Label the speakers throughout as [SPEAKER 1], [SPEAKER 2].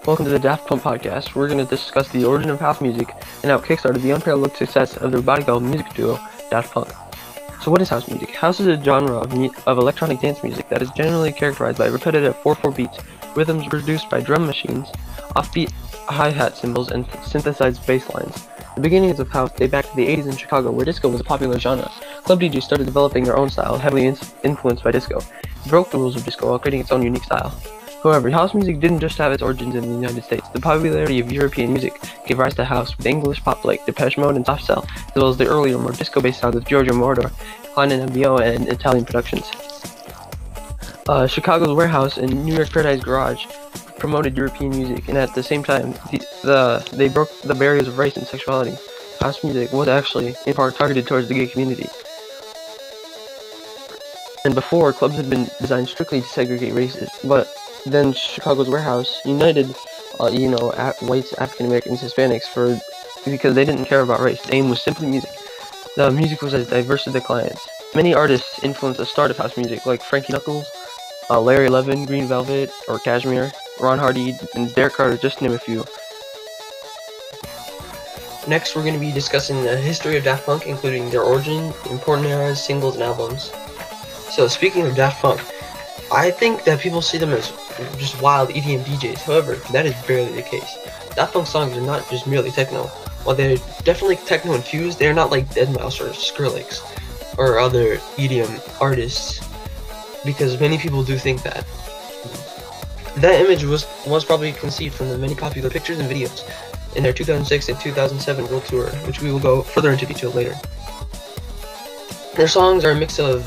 [SPEAKER 1] Welcome to the Daft Punk podcast. We're going to discuss the origin of house music and how it kickstarted the unparalleled success of the robotic music duo, Daft Punk. So what is house music? House is a genre of electronic dance music that is generally characterized by repetitive 4/4 beats, rhythms produced by drum machines, offbeat hi-hat cymbals, and synthesized bass lines. The beginnings of house date back to the 80s in Chicago, where disco was a popular genre. Club DJs started developing their own style, heavily influenced by disco. It broke the rules of disco while creating its own unique style. However, house music didn't just have its origins in the United States. The popularity of European music gave rise to house, with English pop like Depeche Mode and Soft Cell, as well as the earlier, more disco-based sounds of Giorgio Moroder, Klein and MBO, and Italian productions. Chicago's Warehouse and New York Paradise Garage promoted European music, and at the same time, they broke the barriers of race and sexuality. House music was actually, in part, targeted towards the gay community. And before, clubs had been designed strictly to segregate races, but then Chicago's Warehouse united, whites, African Americans, Hispanics, because they didn't care about race. The aim was simply music. The music was as diverse as the clients. Many artists influenced the start of house music, like Frankie Knuckles, Larry Levin, Green Velvet, or Kashmir, Ron Hardy, and Derek Carter, just to name a few. Next, we're going to be discussing the history of Daft Punk, including their origin, important eras, singles, and albums. So, speaking of Daft Punk, I think that people see them as just wild EDM DJs. However, that is barely the case. Daft Punk songs are not just merely techno. While they're definitely techno infused, they are not like deadmau5 or Skrillex or other EDM artists, because many people do think that. That image was probably conceived from the many popular pictures and videos in their 2006 and 2007 world tour, which we will go further into detail later. Their songs are a mix of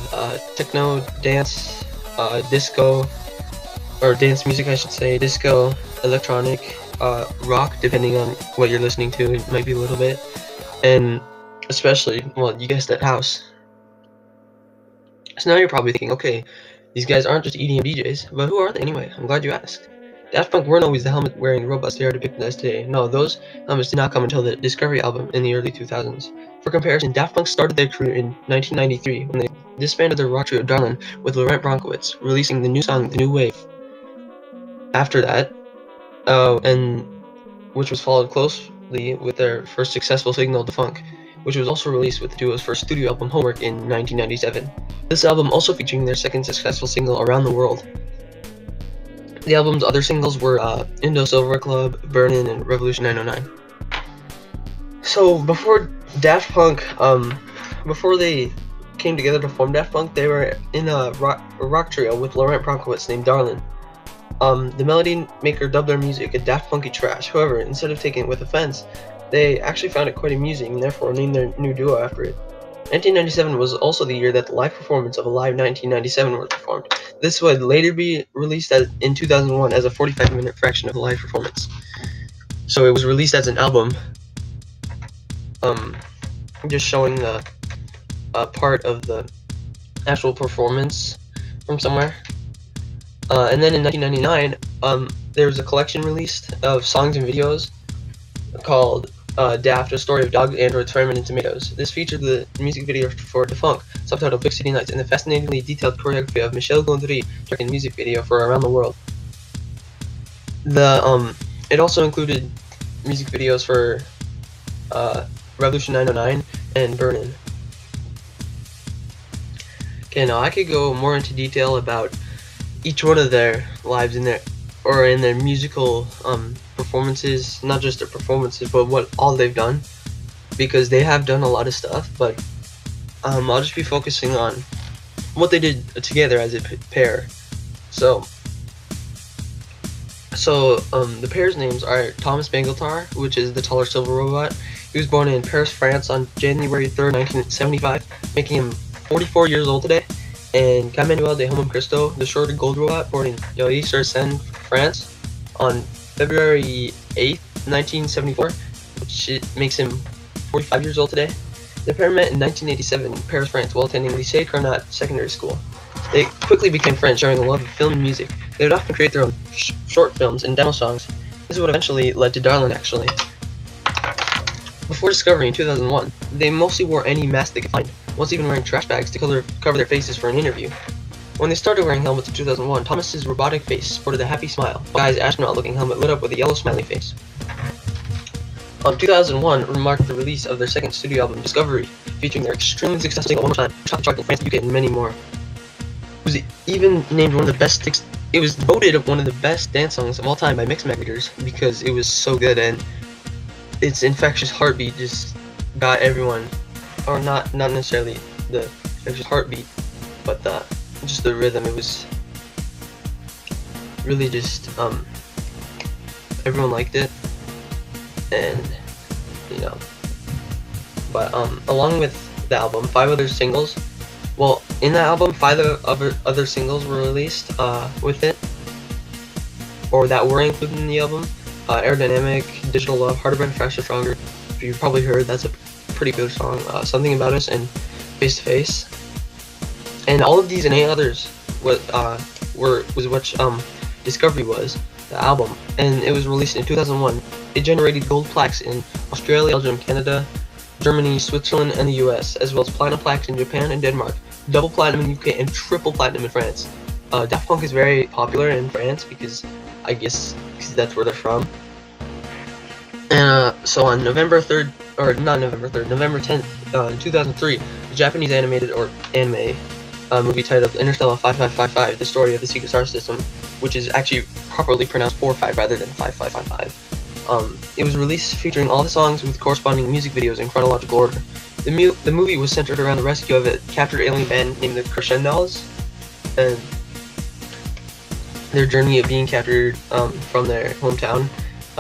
[SPEAKER 1] techno, dance, disco, or dance music I should say, disco, electronic, rock, depending on what you're listening to, it might be a little bit, and especially, well, you guessed it, house. So now you're probably thinking, okay, these guys aren't just EDM DJs, but who are they anyway? I'm glad you asked. Daft Punk weren't always the helmet-wearing robots they are depicted as today. No, those helmets did not come until the Discovery album in the early 2000s. For comparison, Daft Punk started their career in 1993 when they disbanded their rock trio Darlin with Laurent Bronkowitz, releasing the new song The New Wave. After that, and which was followed closely with their first successful single, The Funk, which was also released with the duo's first studio album, Homework, in 1997. This album also featuring their second successful single, Around the World. The album's other singles were Indo Silver Club, Burnin', and Revolution 909. So before Daft Punk, before they came together to form Daft Punk, they were in a rock trio with Laurent Bronkowitz named Darlin. The melody maker dubbed their music a Daft Punky trash. However, instead of taking it with offense, they actually found it quite amusing and therefore named their new duo after it. 1997 was also the year that the live performance of Alive 1997 was performed. This would later be released in 2001 as a 45-minute fraction of the live performance. So it was released as an album, just showing the part of the actual performance from somewhere. And then in 1999, there was a collection released of songs and videos called Daft, A Story of Dogs, Androids, Firemen, and Tomatoes. This featured the music video for The Funk, subtitled Big City Nights, and the fascinatingly detailed choreography of Michel Gondry directing music video for Around the World. It also included music videos for Revolution 909 and Burnin'. Okay, now I could go more into detail about each one of their lives in their musical performances, not just their performances, but what all they've done, because they have done a lot of stuff, but I'll just be focusing on what they did together as a pair. So the pair's names are Thomas Bangalter, which is the taller silver robot. He was born in Paris, France on January 3rd, 1975, making him 44 years old today. And Cammanuel de Homem Christo, the shorter gold robot, born in Neuilly-sur-Seine, France, on February 8th, 1974, which makes him 45 years old today. The pair met in 1987 in Paris, France, while attending Lycée Carnot Secondary School. They quickly became friends, sharing a love of film and music. They would often create their own short films and demo songs. This is what eventually led to Darlin', actually. Before Discovery in 2001, they mostly wore any mask they could find, once even wearing trash bags to cover their faces for an interview. When they started wearing helmets in 2001, Thomas's robotic face sported a happy smile. Guy's astronaut-looking helmet lit up with a yellow smiley face. 2001 marked the release of their second studio album, Discovery, featuring their extremely successful single One More Time, top chart in France, UK, and many more. It was even named one of the best. It was voted one of the best dance songs of all time by mixed readers because it was so good, and its infectious heartbeat just got everyone, or not necessarily the infectious heartbeat, but just the rhythm. It was really just everyone liked it, and but along with the album, 5 other singles. Well, in the album, 5 other singles were released with it, or that were included in the album. Aerodynamic, Digital Love, Harder, Better, Faster, Stronger. If you've probably heard, that's a pretty good song. Something About Us and Face to Face. And all of these and 8 others was what Discovery was, the album, and it was released in 2001. It generated gold plaques in Australia, Belgium, Canada, Germany, Switzerland, and the US, as well as platinum plaques in Japan and Denmark, double platinum in UK, and triple platinum in France. Daft Punk is very popular in France because I guess that's where they're from. And so on November 10th, 2003, the Japanese animated or anime movie titled Interstellar 5555, the story of the secret star system, which is actually properly pronounced 45 rather than 5555. It was released featuring all the songs with corresponding music videos in chronological order. The movie was centered around the rescue of a captured alien band named the Crescendos, and their journey of being captured from their hometown,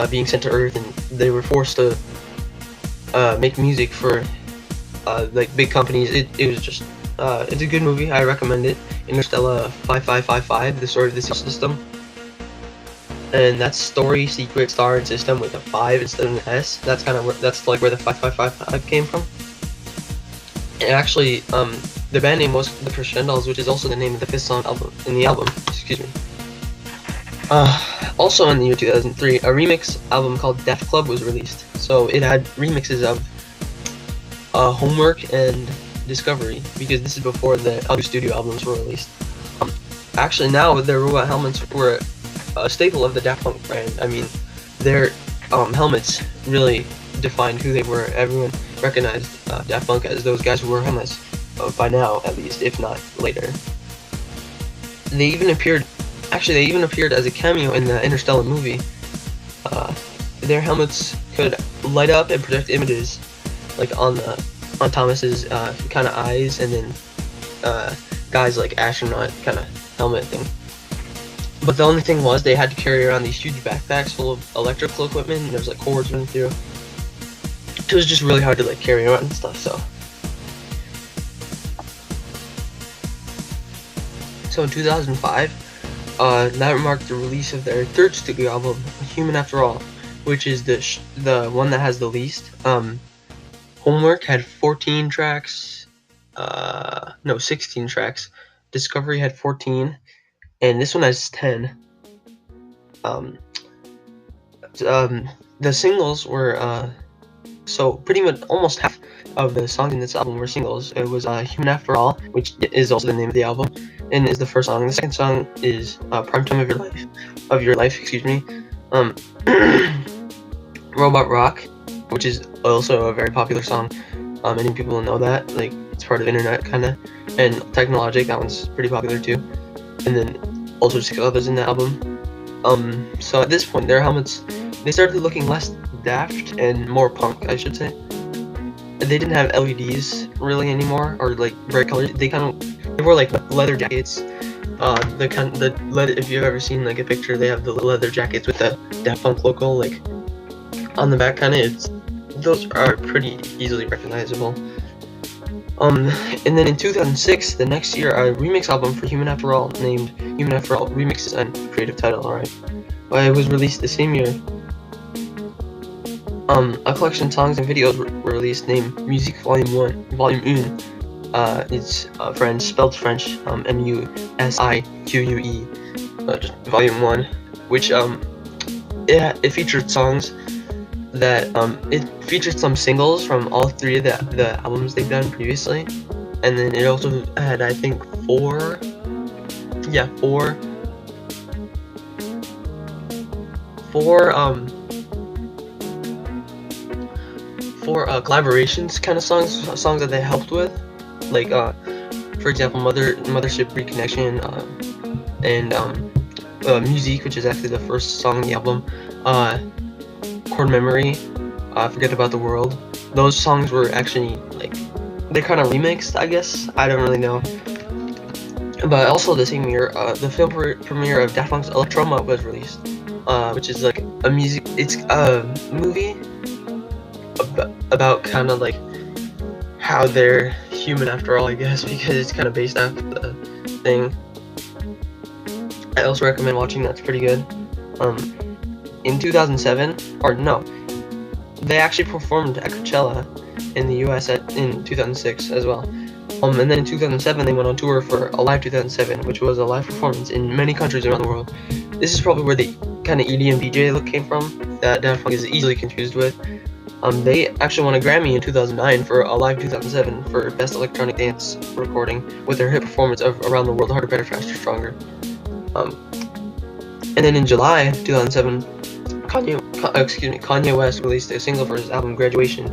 [SPEAKER 1] being sent to Earth, and they were forced to make music for like big companies. It was just it's a good movie. I recommend it. Interstellar 5555, the story of the system. And that's story, secret, star, and system with a 5 instead of an S. That's like where the 5555 came from. And actually, the band name was the Crescendos, which is also the name of the 5th song in the album. Excuse me. Also in the year 2003, a remix album called Daft Club was released. So it had remixes of Homework and Discovery, because this is before the other studio albums were released. Actually, now their robot helmets were a staple of the Daft Punk brand. I mean, their helmets really defined who they were. Everyone recognized Daft Punk as those guys who wore helmets by now, at least, if not later. They even appeared as a cameo in the Interstellar movie. Their helmets could light up and project images, like on Thomas's kind of eyes, and then guys like astronaut kind of helmet thing. But the only thing was, they had to carry around these huge backpacks full of electrical equipment, and there was like cords running through. It was just really hard to like carry around and stuff. So in 2005, that marked the release of their 3rd studio album, Human After All, which is the one that has the least. Homework had 14 tracks. 16 tracks. Discovery had 14. And this one has 10. The singles were so pretty much almost half of the songs in this album were singles. It was Human After All, which is also the name of the album, and is the first song. The second song is Prime Time of Your Life, excuse me. Robot Rock, which is also a very popular song. Many people know that, like it's part of the internet kinda. And Technologic, that one's pretty popular too. And then also 6 others in the album. So at this point, their helmets, they started looking less daft and more punk, I should say. They didn't have LEDs really anymore, or like bright colors. They wore like leather jackets. If you've ever seen like a picture, they have the leather jackets with the Daft Punk logo like on the back, those are pretty easily recognizable. And then in 2006, the next year, a remix album for Human After All, named Human After All Remixes and Creative Title, alright. It was released the same year. A collection of songs and videos were released named Musique Volume 1. It's French, spelled French, MUSIQUE, just Volume 1, which it featured songs that it featured some singles from all 3 of the albums they've done previously, and then it also had, I think, 4 yeah, four collaborations kind of songs that they helped with, like for example, Mothership Reconnection, and Musique, which is actually the first song on the album, Core Memory, Forget About the World. Those songs were actually like, they kind of remixed, I guess. I don't really know. But also the same year, the film premiere of Daft Punk's Electroma was released, which is like it's a movie about kind of like how they're human after all, I guess, because it's kind of based off the thing. I also recommend watching that. It's pretty good. In 2007, or no, they actually performed at Coachella in the US in 2006 as well. And then in 2007, they went on tour for Alive 2007, which was a live performance in many countries around the world. This is probably where the kind of EDM DJ look came from, that Daft Punk is easily confused with. They actually won a Grammy in 2009 for Alive 2007 for Best Electronic Dance Recording with their hit performance of Around the World, Harder, Better, Faster, Stronger. And then in July 2007, Kanye West released a single for his album Graduation.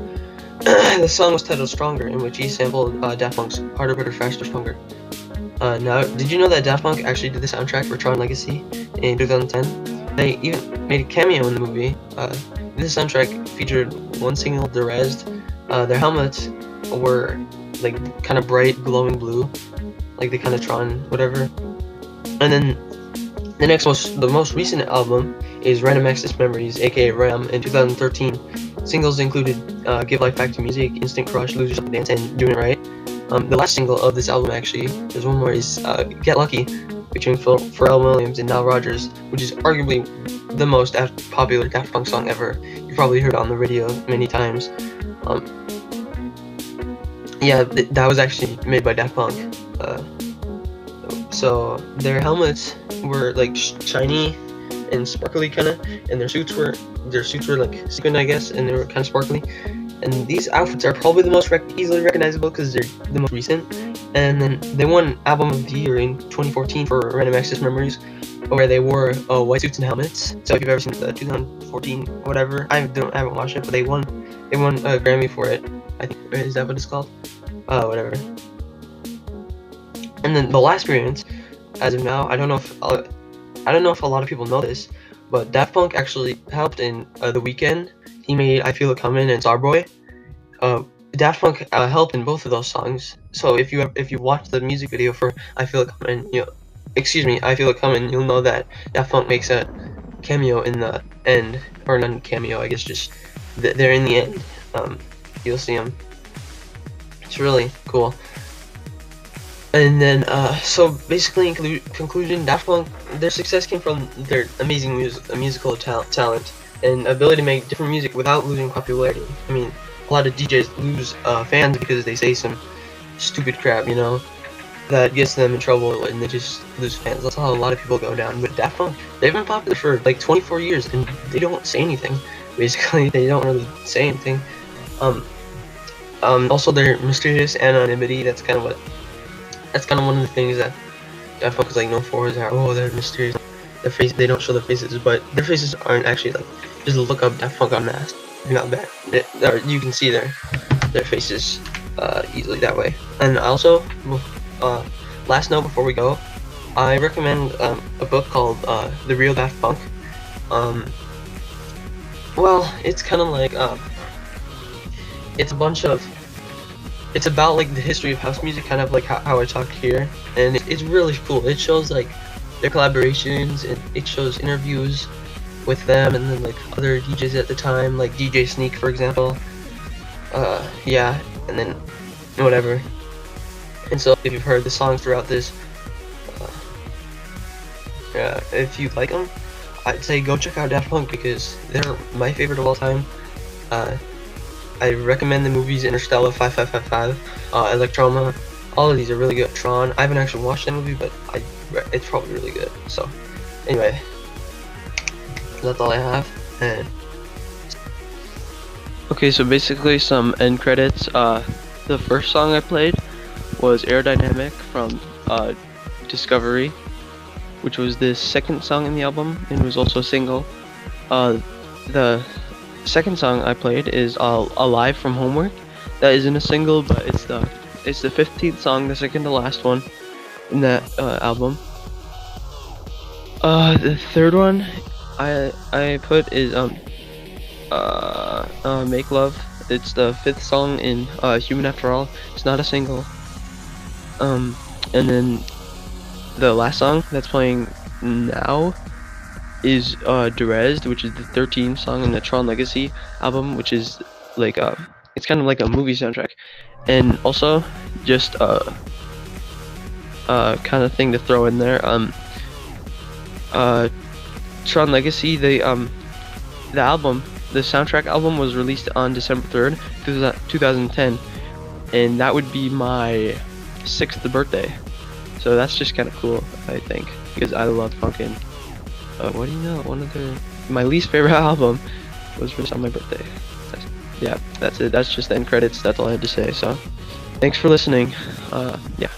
[SPEAKER 1] The song was titled Stronger, in which he sampled Daft Punk's Harder, Better, Faster, Stronger. Now, did you know that Daft Punk actually did the soundtrack for Tron Legacy in 2010? They even made a cameo in the movie. This soundtrack featured one single, Derezzed. Their helmets were like kind of bright, glowing blue, like the kind of Tron, whatever. And then the most recent album is Random Access Memories, aka RAM, in 2013. Singles included Give Life Back to Music, Instant Crush, Lose Yourself Dance, and Doing It Right. The last single of this album, actually, there's one more, is Get Lucky, featuring Pharrell Williams and Nile Rodgers, which is arguably the most popular Daft Punk song ever. You've probably heard it on the radio many times. Yeah, that was actually made by Daft Punk. So their helmets were like shiny and sparkly kind of, and their suits were like sequined, I guess, and they were kind of sparkly. And these outfits are probably the most easily recognizable because they're the most recent. And then they won Album of the Year in 2014 for Random Access Memories, where they wore white suits and helmets. So if you've ever seen the 2014 whatever, I haven't watched it, but they won a Grammy for it. I think, is that what it's called? Whatever. And then the last experience, as of now, I don't know if a lot of people know this, but Daft Punk actually helped in The Weeknd. He made I Feel It Comin' and Starboy. Daft Punk helped in both of those songs. So if you watch the music video for I Feel It Comin', I Feel It Comin', you'll know that Daft Punk makes a cameo in the end, or not cameo, I guess, just they're in the end. You'll see them. It's really cool. And then, so basically, in conclusion, Daft Punk, their success came from their amazing musical talent and ability to make different music without losing popularity. I mean, a lot of DJs lose fans because they say some stupid crap, that gets them in trouble, and they just lose fans. That's how a lot of people go down. But Daft Punk, they've been popular for like 24 years, and they don't say anything. Basically, they don't really say anything. Also, their mysterious anonymity. That's kind of one of the things that Daft Punk is like known for. Is that they're mysterious. They don't show their faces, but their faces aren't actually like. Just look up Daft Punk Unmasked. They're not bad. You can see their faces easily that way. And also, last note before we go, I recommend a book called The Real Daft Punk. Well, it's kind of like it's about like the history of house music, kind of like how I talked here, and it's really cool. It shows like their collaborations, and it shows interviews with them and then like other DJs at the time, like DJ Sneak, for example. Yeah, and then whatever. And so if you've heard the songs throughout this, if you like them, I'd say go check out Daft Punk because they're my favorite of all time. I recommend the movies Interstellar, 5555, Electroma. All of these are really good. Tron, I haven't actually watched that movie, but it's probably really good. So anyway, that's all I have. And okay, so basically some end credits. The first song I played was Aerodynamic from Discovery.
[SPEAKER 2] which was the second song in the album and was also a single. The second song I played is Alive from Homework. That isn't a single, but it's the 15th song, the second to last one in that album. The third one I put is Make Love. It's the 5th song in Human After All. It's not a single. And then the last song that's playing now is Derezzed, which is the 13th song in the Tron Legacy album, which is like it's kind of like a movie soundtrack. And also just kind of thing to throw in there, Tron Legacy, the album, the soundtrack album was released on December 3rd, 2010, and that would be my 6th birthday. So that's just kind of cool, I think, because I love fucking what do you know, my least favorite album was released on my birthday. Yeah, that's it. That's just the end credits. That's all I had to say. So thanks for listening. Yeah.